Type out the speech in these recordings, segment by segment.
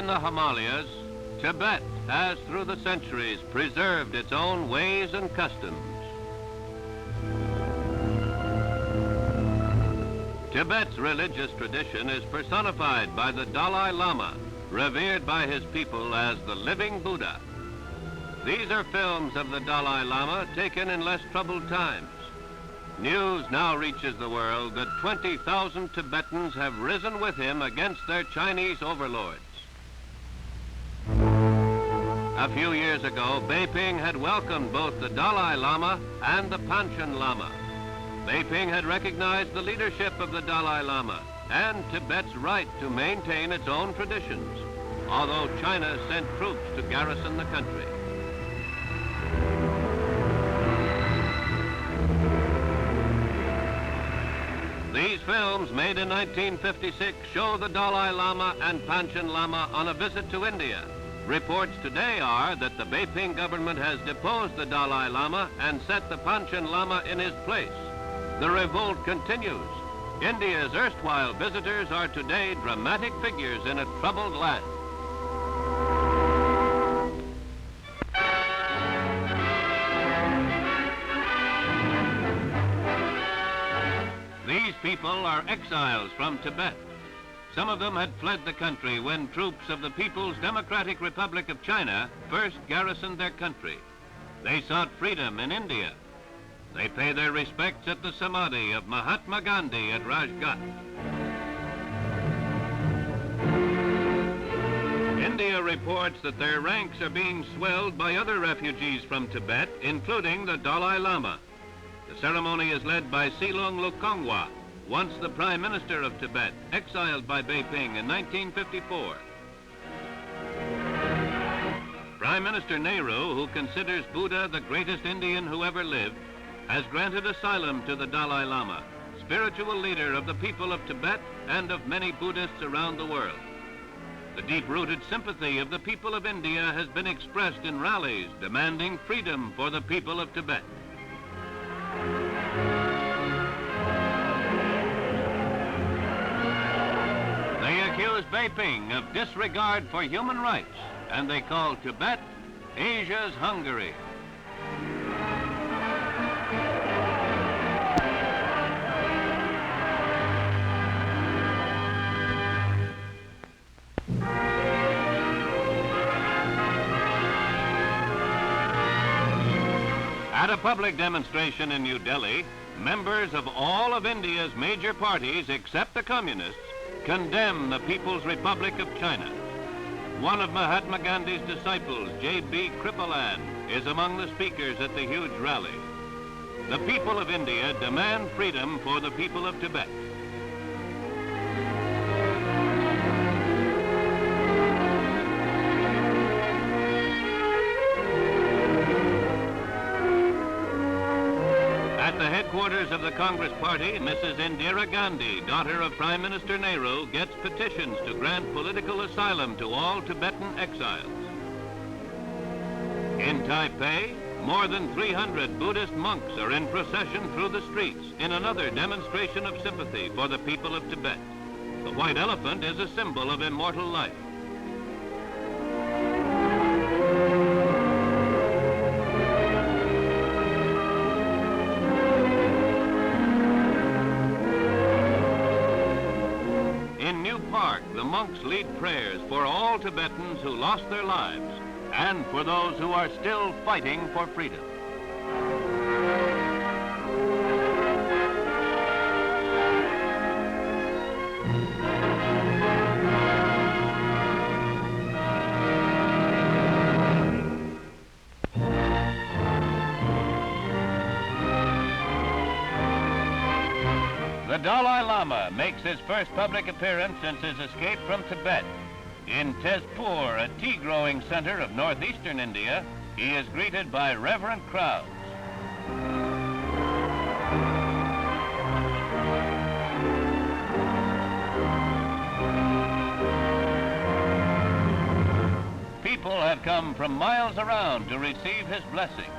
in the Himalayas, Tibet has through the centuries preserved its own ways and customs. Tibet's religious tradition is personified by the Dalai Lama, revered by his people as the living Buddha. These are films of the Dalai Lama taken in less troubled times. News now reaches the world that 20,000 Tibetans have risen with him against their Chinese overlords. A few years ago, Beiping had welcomed both the Dalai Lama and the Panchen Lama. Beiping had recognized the leadership of the Dalai Lama and Tibet's right to maintain its own traditions, although China sent troops to garrison the country. These films, made in 1956, show the Dalai Lama and Panchen Lama on a visit to India. Reports today are that the Beiping government has deposed the Dalai Lama and set the Panchen Lama in his place. The revolt continues. India's erstwhile visitors are today dramatic figures in a troubled land. These people are exiles from Tibet. Some of them had fled the country when troops of the People's Democratic Republic of China first garrisoned their country. They sought freedom in India. They pay their respects at the Samadhi of Mahatma Gandhi at Rajghat. India reports that their ranks are being swelled by other refugees from Tibet, including the Dalai Lama. The ceremony is led by Silong Lukongwa, once the Prime Minister of Tibet, exiled by Beiping in 1954. Prime Minister Nehru, who considers Buddha the greatest Indian who ever lived, has granted asylum to the Dalai Lama, spiritual leader of the people of Tibet and of many Buddhists around the world. The deep-rooted sympathy of the people of India has been expressed in rallies demanding freedom for the people of Tibet. They accuse Beiping of disregard for human rights, and they call Tibet Asia's Hungary. At a public demonstration in New Delhi, members of all of India's major parties, except the Communists, condemn the People's Republic of China. One of Mahatma Gandhi's disciples, J.B. Kripalan, is among the speakers at the huge rally. The people of India demand freedom for the people of Tibet. At the headquarters of the Congress Party, Mrs. Indira Gandhi, daughter of Prime Minister Nehru, gets petitions to grant political asylum to all Tibetan exiles. In Taipei, more than 300 Buddhist monks are in procession through the streets in another demonstration of sympathy for the people of Tibet. The white elephant is a symbol of immortal life. The monks lead prayers for all Tibetans who lost their lives and for those who are still fighting for freedom. The Dalai Lama makes his first public appearance since his escape from Tibet. In Tezpur, a tea-growing center of northeastern India, he is greeted by reverent crowds. People have come from miles around to receive his blessing.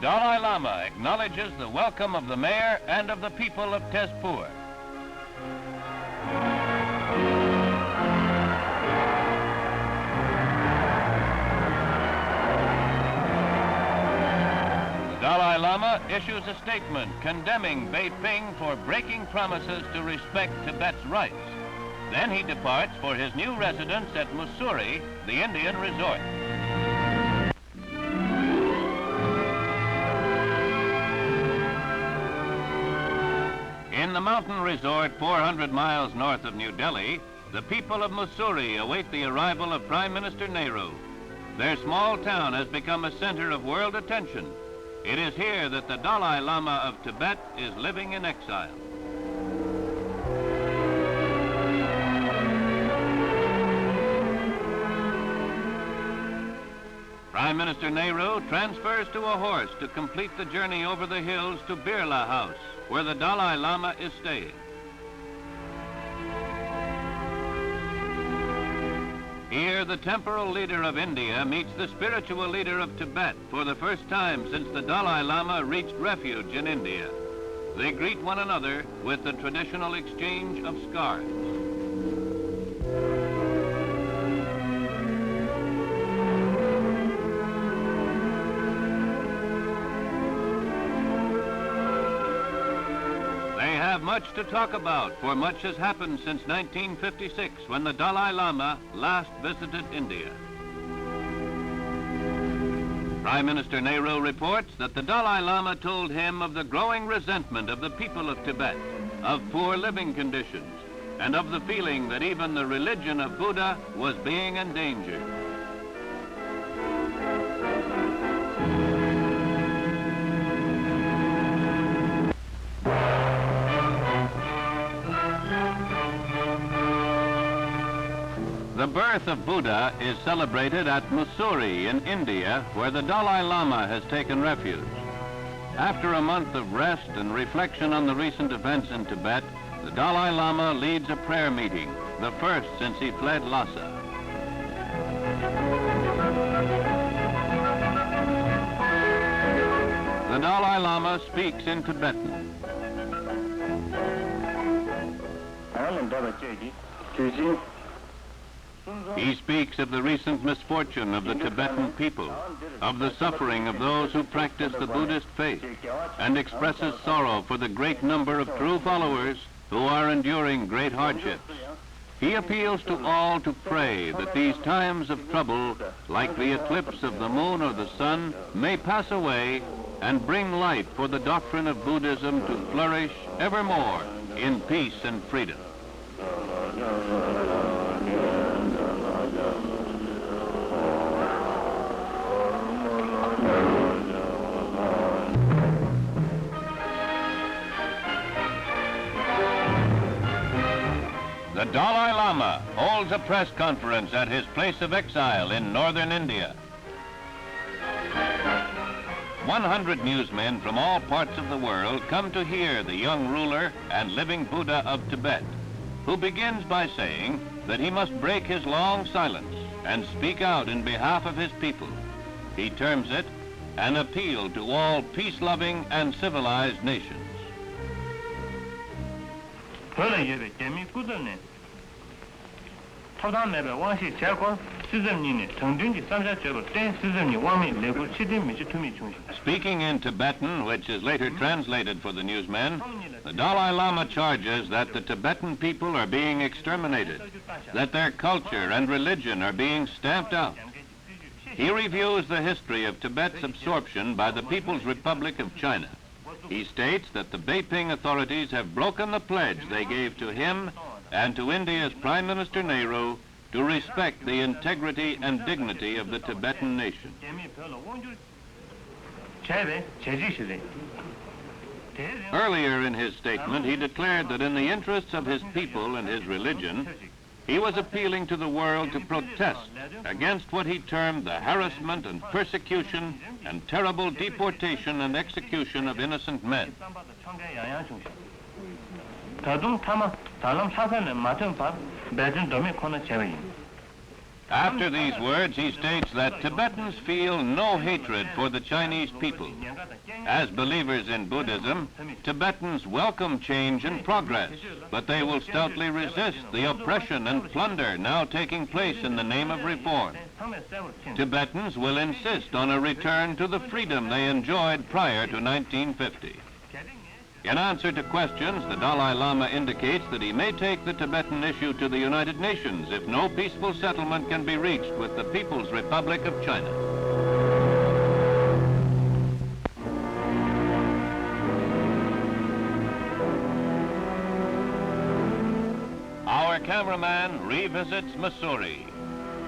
Dalai Lama acknowledges the welcome of the mayor and of the people of Tezpur. The Dalai Lama issues a statement condemning Beiping for breaking promises to respect Tibet's rights. Then he departs for his new residence at Mussoorie, the Indian resort. In the mountain resort 400 miles north of New Delhi, the people of Mussoorie await the arrival of Prime Minister Nehru. Their small town has become a center of world attention. It is here that the Dalai Lama of Tibet is living in exile. Prime Minister Nehru transfers to a horse to complete the journey over the hills to Birla House, where the Dalai Lama is staying. Here, the temporal leader of India meets the spiritual leader of Tibet for the first time since the Dalai Lama reached refuge in India. They greet one another with the traditional exchange of scarves. Much to talk about, for much has happened since 1956, when the Dalai Lama last visited India. Prime Minister Nehru reports that the Dalai Lama told him of the growing resentment of the people of Tibet, of poor living conditions, and of the feeling that even the religion of Buddha was being endangered. The birth of Buddha is celebrated at Mussoorie in India, where the Dalai Lama has taken refuge. After a month of rest and reflection on the recent events in Tibet, the Dalai Lama leads a prayer meeting, the first since he fled Lhasa. The Dalai Lama speaks in Tibetan. He speaks of the recent misfortune of the Tibetan people, of the suffering of those who practice the Buddhist faith, and expresses sorrow for the great number of true followers who are enduring great hardships. He appeals to all to pray that these times of trouble, like the eclipse of the moon or the sun, may pass away and bring light for the doctrine of Buddhism to flourish evermore in peace and freedom. The Dalai Lama holds a press conference at his place of exile in northern India. 100 newsmen from all parts of the world come to hear the young ruler and living Buddha of Tibet, who begins by saying that he must break his long silence and speak out in behalf of his people. He terms it an appeal to all peace-loving and civilized nations. Speaking in Tibetan, which is later translated for the newsmen, the Dalai Lama charges that the Tibetan people are being exterminated, that their culture and religion are being stamped out. He reviews the history of Tibet's absorption by the People's Republic of China. He states that the Beiping authorities have broken the pledge they gave to him and to India's Prime Minister Nehru to respect the integrity and dignity of the Tibetan nation. Earlier in his statement, he declared that in the interests of his people and his religion, he was appealing to the world to protest against what he termed the harassment and persecution and terrible deportation and execution of innocent men. After these words, he states that Tibetans feel no hatred for the Chinese people. As believers in Buddhism, Tibetans welcome change and progress, but they will stoutly resist the oppression and plunder now taking place in the name of reform. Tibetans will insist on a return to the freedom they enjoyed prior to 1950. In answer to questions, the Dalai Lama indicates that he may take the Tibetan issue to the United Nations if no peaceful settlement can be reached with the People's Republic of China. Our cameraman revisits Mussoorie.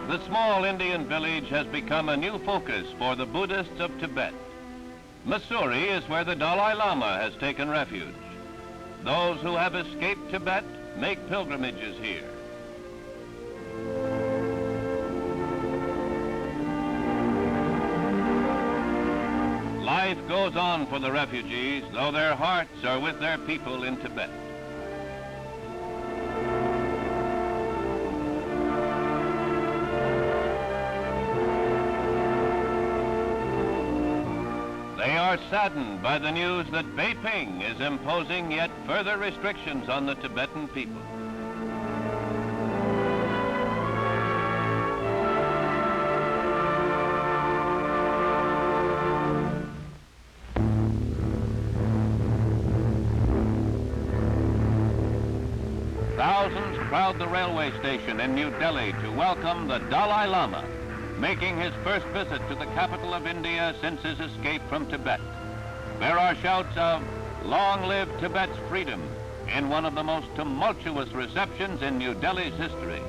The small Indian village has become a new focus for the Buddhists of Tibet. Mussoorie is where the Dalai Lama has taken refuge. Those who have escaped Tibet make pilgrimages here. Life goes on for the refugees, though their hearts are with their people in Tibet. They are saddened by the news that Beiping is imposing yet further restrictions on the Tibetan people. Thousands crowd the railway station in New Delhi to welcome the Dalai Lama, making his first visit to the capital of India since his escape from Tibet. There are shouts of "Long live Tibet's freedom" in one of the most tumultuous receptions in New Delhi's history.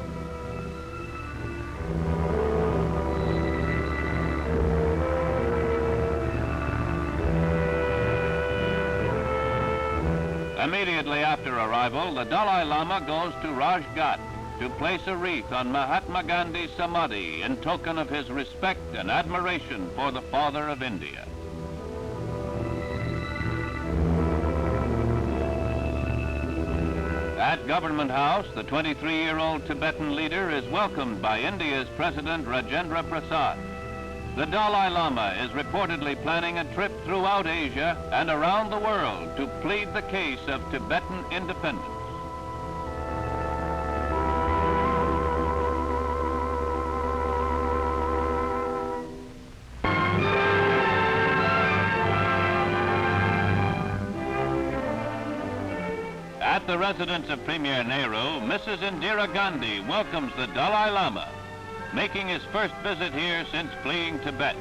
Immediately after arrival, the Dalai Lama goes to Rajghat to place a wreath on Mahatma Gandhi's Samadhi in token of his respect and admiration for the Father of India. At Government House, the 23-year-old Tibetan leader is welcomed by India's President Rajendra Prasad. The Dalai Lama is reportedly planning a trip throughout Asia and around the world to plead the case of Tibetan independence. At the residence of Premier Nehru, Mrs. Indira Gandhi welcomes the Dalai Lama, making his first visit here since fleeing Tibet.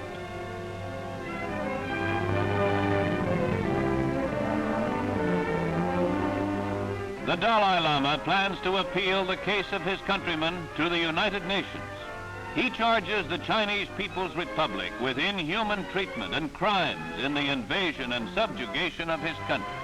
The Dalai Lama plans to appeal the case of his countrymen to the United Nations. He charges the Chinese People's Republic with inhuman treatment and crimes in the invasion and subjugation of his country.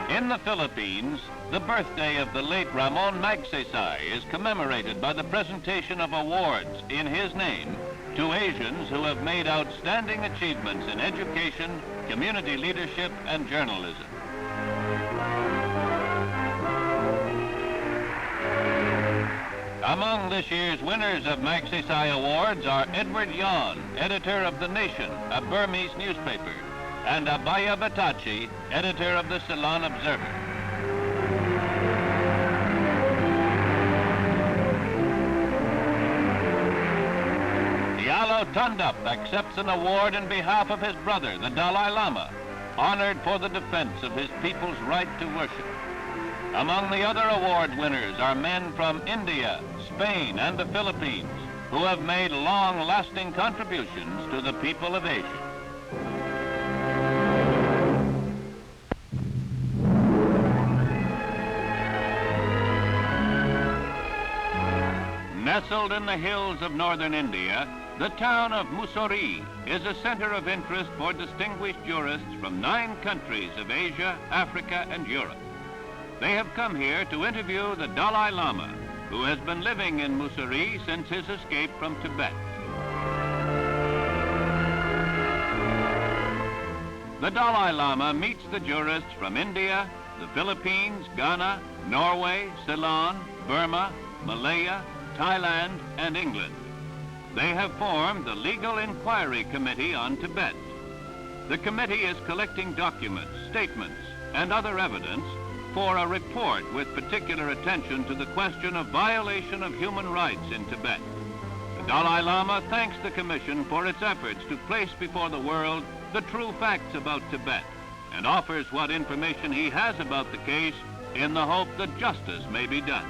In the Philippines, the birthday of the late Ramon Magsaysay is commemorated by the presentation of awards in his name to Asians who have made outstanding achievements in education, community leadership, and journalism. Among this year's winners of Magsaysay Awards are Edward Yan, editor of The Nation, a Burmese newspaper, and Abaya Batachi, editor of the Ceylon Observer. Diallo Tundup accepts an award in behalf of his brother, the Dalai Lama, honored for the defense of his people's right to worship. Among the other award winners are men from India, Spain, and the Philippines, who have made long-lasting contributions to the people of Asia. Nestled in the hills of northern India, the town of Mussoorie is a center of interest for distinguished jurists from 9 countries of Asia, Africa, and Europe. They have come here to interview the Dalai Lama, who has been living in Mussoorie since his escape from Tibet. The Dalai Lama meets the jurists from India, the Philippines, Ghana, Norway, Ceylon, Burma, Malaya, Thailand, and England. They have formed the Legal Inquiry Committee on Tibet. The committee is collecting documents, statements, and other evidence for a report with particular attention to the question of violation of human rights in Tibet. The Dalai Lama thanks the Commission for its efforts to place before the world the true facts about Tibet and offers what information he has about the case in the hope that justice may be done.